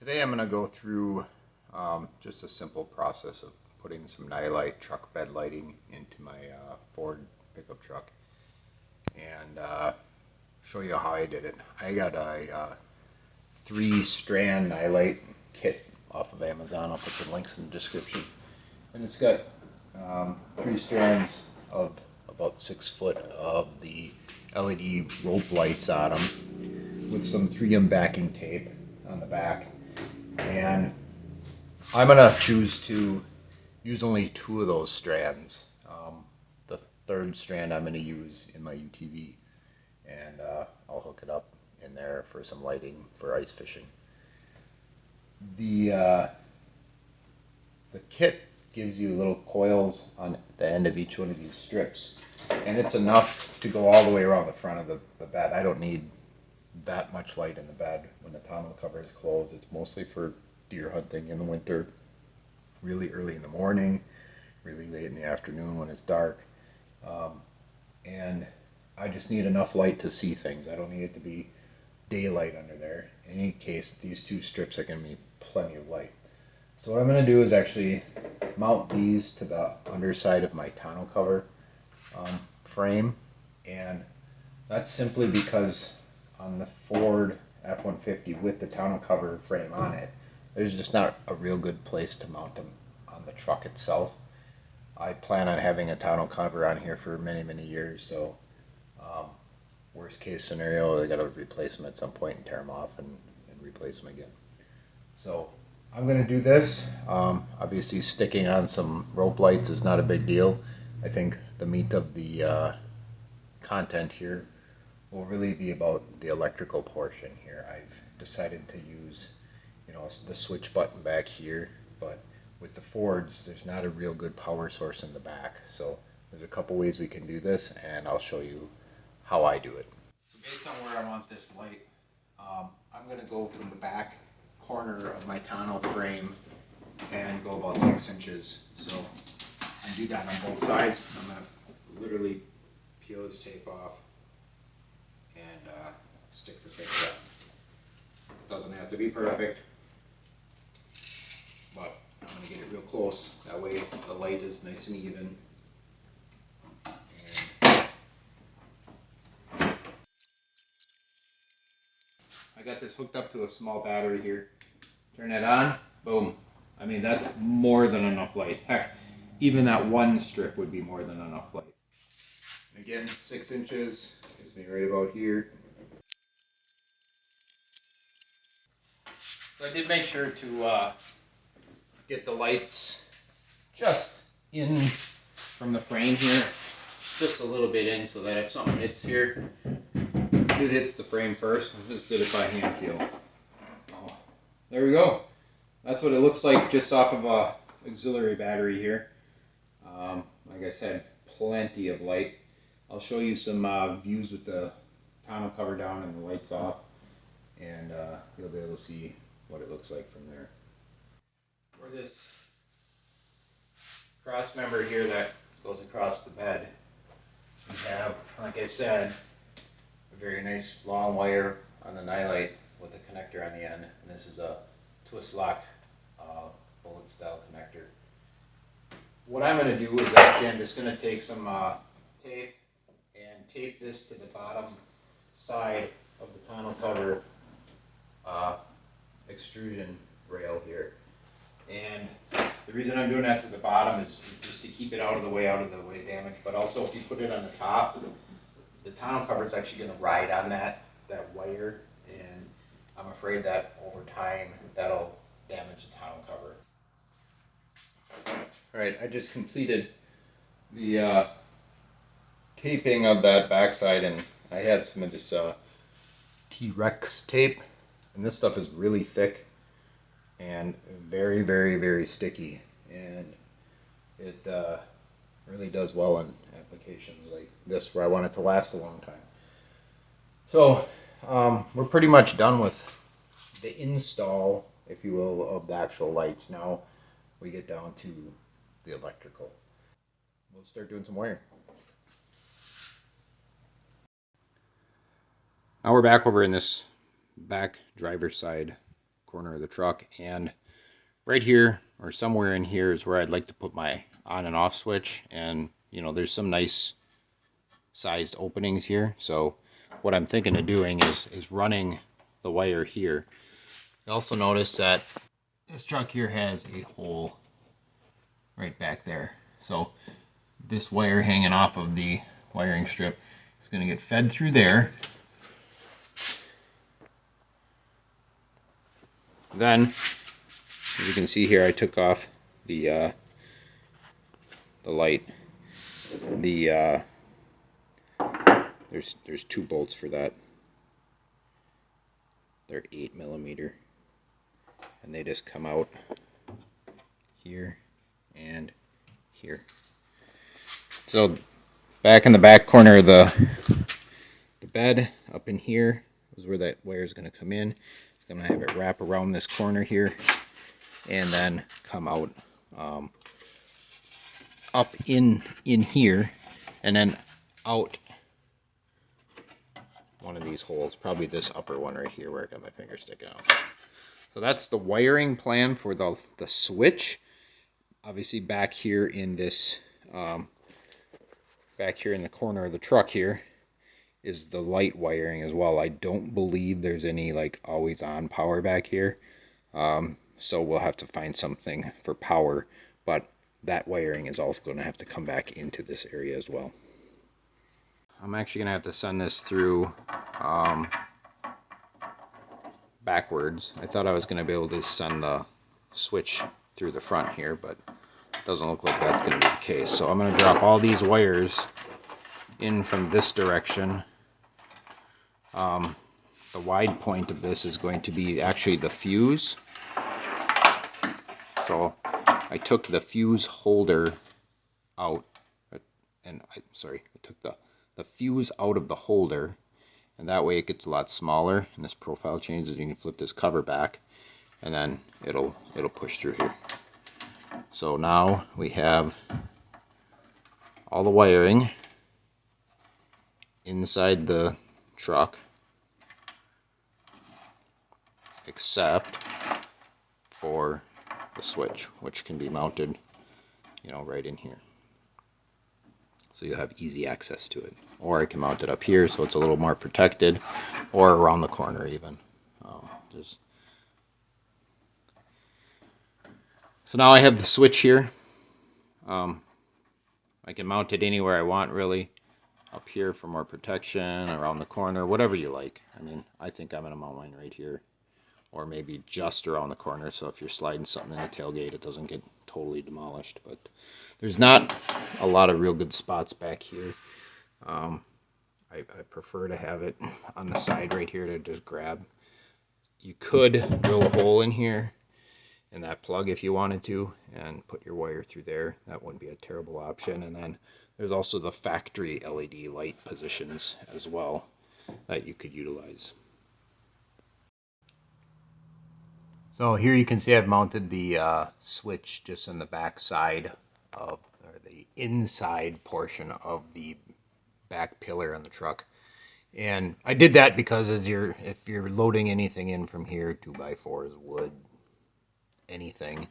Today I'm going to go through just a simple process of putting some nightlight truck bed lighting into my Ford pickup truck and show you how I did it. I got a 3-strand nightlight kit off of Amazon. I'll put some links in the description. And it's got 3 strands of about 6 foot of the LED rope lights on them with some 3M backing tape on the back. And I'm going to choose to use only 2 of those strands. The 3rd strand I'm going to use in my UTV, and I'll hook it up in there for some lighting for ice fishing. The kit gives you little coils on the end of each one of these strips, and it's enough to go all the way around the front of the bed. I don't need that much light in the bed when the tonneau cover is closed. It's mostly for deer hunting in the winter, really early in the morning, really late in the afternoon when it's dark, and I just need enough light to see things. I don't need it to be daylight under there. In any case, these 2 strips are going to be plenty of light. So what I'm going to do is actually mount these to the underside of my tonneau cover frame, and that's simply because on the Ford F-150 with the tonneau cover frame on it, there's just not a real good place to mount them on the truck itself. I plan on having a tonneau cover on here for many years, so worst case scenario, I got to replace them at some point and tear them off and replace them again. So I'm going to do this. Obviously sticking on some rope lights is not a big deal. I think the meat of the content here will really be about the electrical portion here. I've decided to use, the switch button back here, but with the Fords, there's not a real good power source in the back. So there's a couple ways we can do this, and I'll show you how I do it. So based on where I want this light, I'm going to go from the back corner of my tonneau frame and go about 6 inches. So I do that on both sides. I'm going to literally peel this tape off and stick the tape up. Doesn't have to be perfect, but I'm going to get it real close. That way the light is nice and even. I got this hooked up to a small battery here. Turn it on, boom. I mean, that's more than enough light. Heck, even that 1 strip would be more than enough light. Again, 6 inches gives me right about here. So I did make sure to get the lights just in from the frame here, just a little bit in, so that if something hits here, it hits the frame first. I just did it by hand feel. Oh, there we go. That's what it looks like just off of a auxiliary battery here. Like I said, plenty of light. I'll show you some views with the tonneau cover down and the lights off, and you'll be able to see what it looks like from there. For this cross member here that goes across the bed, we have, like I said, a very nice long wire on the nightlight with a connector on the end, and this is a twist lock bullet style connector. What I'm going to do is actually I'm just going to take some tape and tape this to the bottom side of the tonneau cover extrusion rail here. And the reason I'm doing that to the bottom is just to keep it out of the way damage, but also if you put it on the top, the tonneau cover is actually going to ride on that wire, and I'm afraid that over time that'll damage the tonneau cover. Alright, I just completed the taping of that backside, and I had some of this T-Rex tape, and this stuff is really thick and very sticky, and it really does well in applications like this where I want it to last a long time. So we're pretty much done with the install, if you will, of the actual lights. Now we get down to the electrical. We'll start doing some wiring. Now we're back over in this back driver's side corner of the truck. And right here or somewhere in here is where I'd like to put my on and off switch. And you know, there's some nice sized openings here. So what I'm thinking of doing is running the wire here. You also notice that this truck here has a hole right back there. So this wire hanging off of the wiring strip is going to get fed through there. Then, as you can see here, I took off the light. There's two bolts for that. They're 8mm, and they just come out here and here. So back in the back corner of the bed, up in here is where that wire is going to come in. I'm going to have it wrap around this corner here and then come out up in here and then out one of these holes, probably this upper one right here where I got my finger sticking out. So that's the wiring plan for the switch. Obviously back here in this back here in the corner of the truck here is the light wiring as well. I don't believe there's any like always on power back here, so we'll have to find something for power, but that wiring is also going to have to come back into this area as well. I'm actually going to have to send this through backwards. I thought I was going to be able to send the switch through the front here, but it doesn't look like that's going to be the case. So I'm going to drop all these wires in from this direction. The wide point of this is going to be actually the fuse. So I took the fuse holder out, and I took the fuse out of the holder, and that way it gets a lot smaller, and this profile changes. You can flip this cover back, and then it'll push through here. So now we have all the wiring inside the truck, except for the switch, which can be mounted, you know, right in here. So you have easy access to it. Or I can mount it up here so it's a little more protected, or around the corner even. So now I have the switch here. I can mount it anywhere I want, really. Up here for more protection, around the corner, whatever you like. I mean, I think I'm going to mount mine right here, or maybe just around the corner, so if you're sliding something in the tailgate, it doesn't get totally demolished. But there's not a lot of real good spots back here. I prefer to have it on the side right here to just grab. You could drill a hole in here in that plug if you wanted to and put your wire through there. That wouldn't be a terrible option. And then there's also the factory LED light positions as well that you could utilize. So here you can see I've mounted the switch just in the back side of, or the inside portion of the back pillar on the truck. And I did that because if you're loading anything in from here, 2x4s, wood, anything,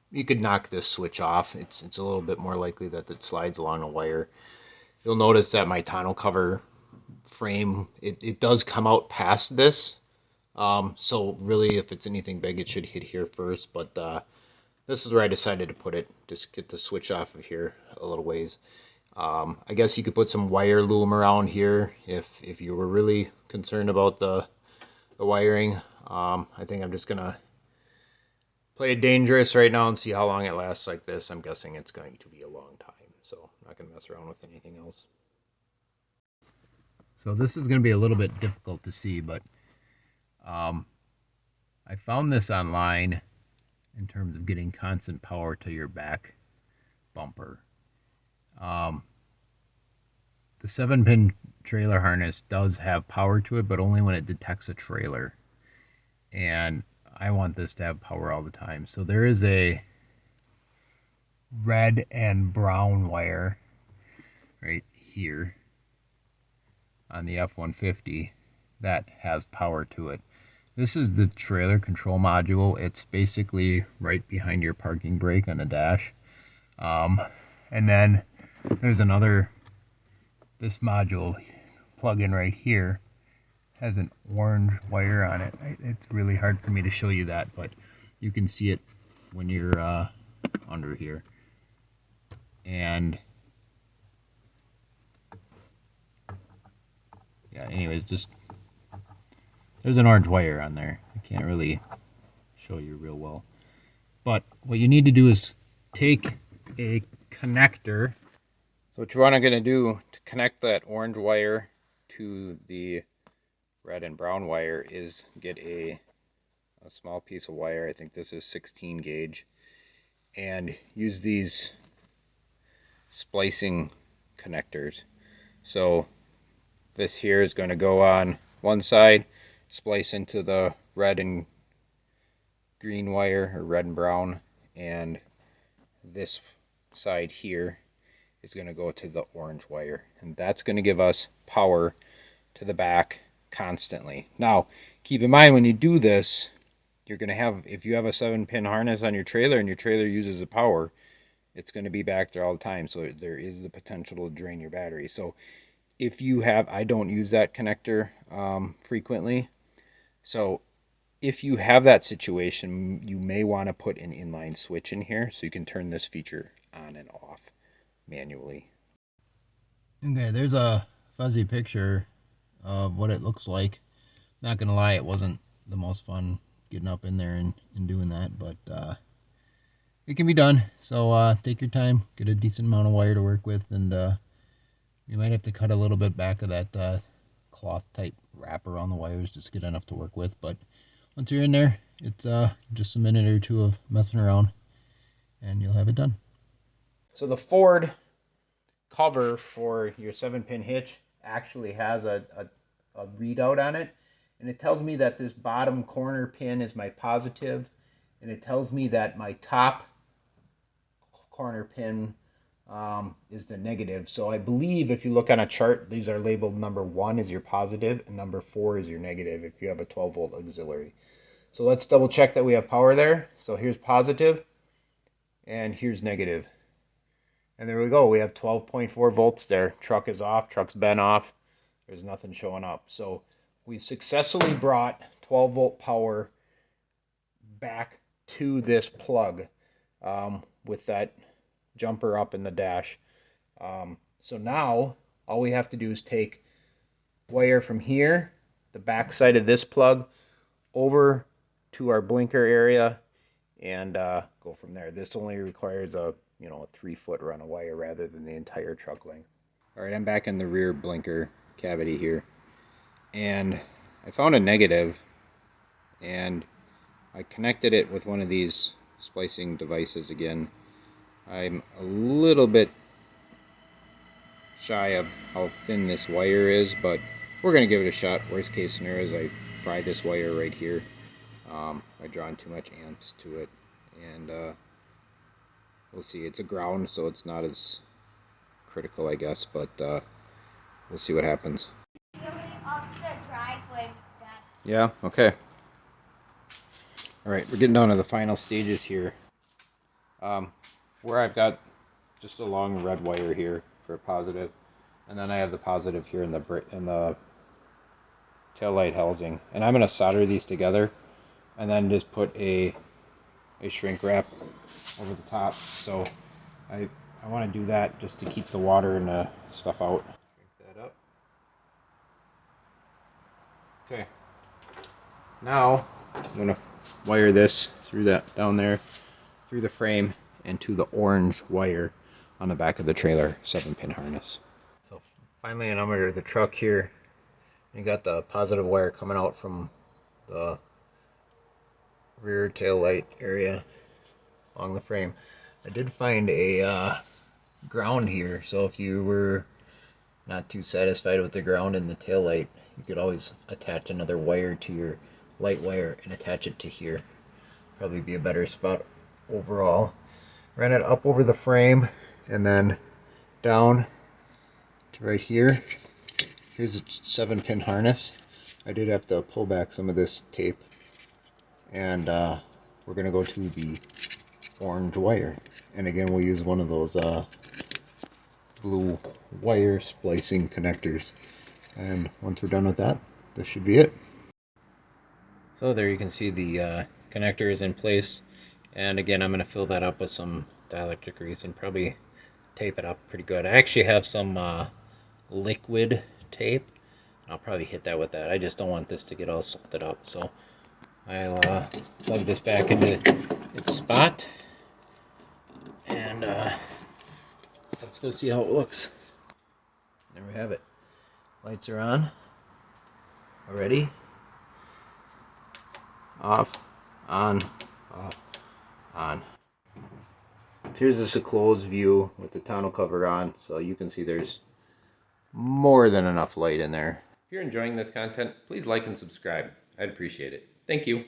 you could knock this switch off. It's a little bit more likely that it slides along a wire. You'll notice that my tonneau cover frame, it does come out past this. So really, if it's anything big, it should hit here first. But this is where I decided to put it. Just get the switch off of here a little ways. I guess you could put some wire loom around here if you were really concerned about the wiring. I think I'm just gonna play it dangerous right now and see how long it lasts like this. I'm guessing it's going to be a long time, so I'm not gonna mess around with anything else. So this is gonna be a little bit difficult to see, but I found this online in terms of getting constant power to your back bumper. The 7-pin trailer harness does have power to it, but only when it detects a trailer. And I want this to have power all the time. So there is a red and brown wire right here on the F-150 that has power to it. This is the trailer control module. It's basically right behind your parking brake on the dash. And then there's another, this module plug-in right here has an orange wire on it. It's really hard for me to show you that, but you can see it when you're under here. And yeah, anyways, just there's an orange wire on there. I can't really show you real well. But what you need to do is take a connector. So what you're going to do to connect that orange wire to the red and brown wire is get a small piece of wire. I think this is 16 gauge. And use these splicing connectors. So this here is going to go on one side, splice into the red and green wire, or red and brown, and this side here is going to go to the orange wire, and that's going to give us power to the back constantly. Now keep in mind, when you do this, you're going to have, if you have a 7-pin harness on your trailer and your trailer uses the power, it's going to be back there all the time, so there is the potential to drain your battery. So if you have, I don't use that connector frequently, so if you have that situation, you may want to put an inline switch in here so you can turn this feature on and off manually. Okay, there's a fuzzy picture of what it looks like. Not gonna lie, it wasn't the most fun getting up in there and doing that, but it can be done. So take your time, get a decent amount of wire to work with, and you might have to cut a little bit back of that cloth type wrap around the wires just to get enough to work with. But once you're in there, it's just a minute or two of messing around and you'll have it done. So the Ford cover for your 7-pin hitch actually has a readout on it, and it tells me that this bottom corner pin is my positive, and it tells me that my top corner pin is the negative. So I believe if you look on a chart, these are labeled number 1 is your positive and number 4 is your negative if you have a 12-volt auxiliary. So let's double check that we have power there. So here's positive and here's negative. And there we go. We have 12.4 volts there. Truck is off. Truck's been off. There's nothing showing up. So we've successfully brought 12-volt power back to this plug with that jumper up in the dash. So now all we have to do is take wire from here, the back side of this plug, over to our blinker area, and go from there. This only requires a 3-foot run of wire rather than the entire truck length. All right, I'm back in the rear blinker cavity here, and I found a negative, and I connected it with one of these splicing devices again. I'm a little bit shy of how thin this wire is, but we're going to give it a shot. Worst case scenario is I fry this wire right here. I drawn too much amps to it, and we'll see. It's a ground, so it's not as critical, I guess, but we'll see what happens. Yeah, okay. Alright, we're getting down to the final stages here. Where I've got just a long red wire here for a positive, and then I have the positive here in the tail light housing, and I'm going to solder these together and then just put a shrink wrap over the top. So I want to do that just to keep the water and the stuff out. Shrink that up. Okay. Now I'm going to wire this through that down there, through the frame, and to the orange wire on the back of the trailer 7-pin harness. So finally, I'm under the truck here. You got the positive wire coming out from the rear tail light area along the frame. I did find a ground here, so if you were not too satisfied with the ground in the tail light, you could always attach another wire to your light wire and attach it to here. Probably be a better spot overall. Ran it up over the frame and then down to right here. Here's a 7-pin harness. I did have to pull back some of this tape And we're going to go to the orange wire. And again, we'll use one of those blue wire splicing connectors. And once we're done with that, this should be it. So there you can see the connector is in place. And again, I'm going to fill that up with some dielectric grease and probably tape it up pretty good. I actually have some liquid tape. I'll probably hit that with that. I just don't want this to get all salted up. So I'll plug this back into its spot. And let's go see how it looks. There we have it. Lights are on. Already. Off. On. Off. On. Here's just a closed view with the tonneau cover on, so you can see there's more than enough light in there. If you're enjoying this content, please like and subscribe. I'd appreciate it. Thank you.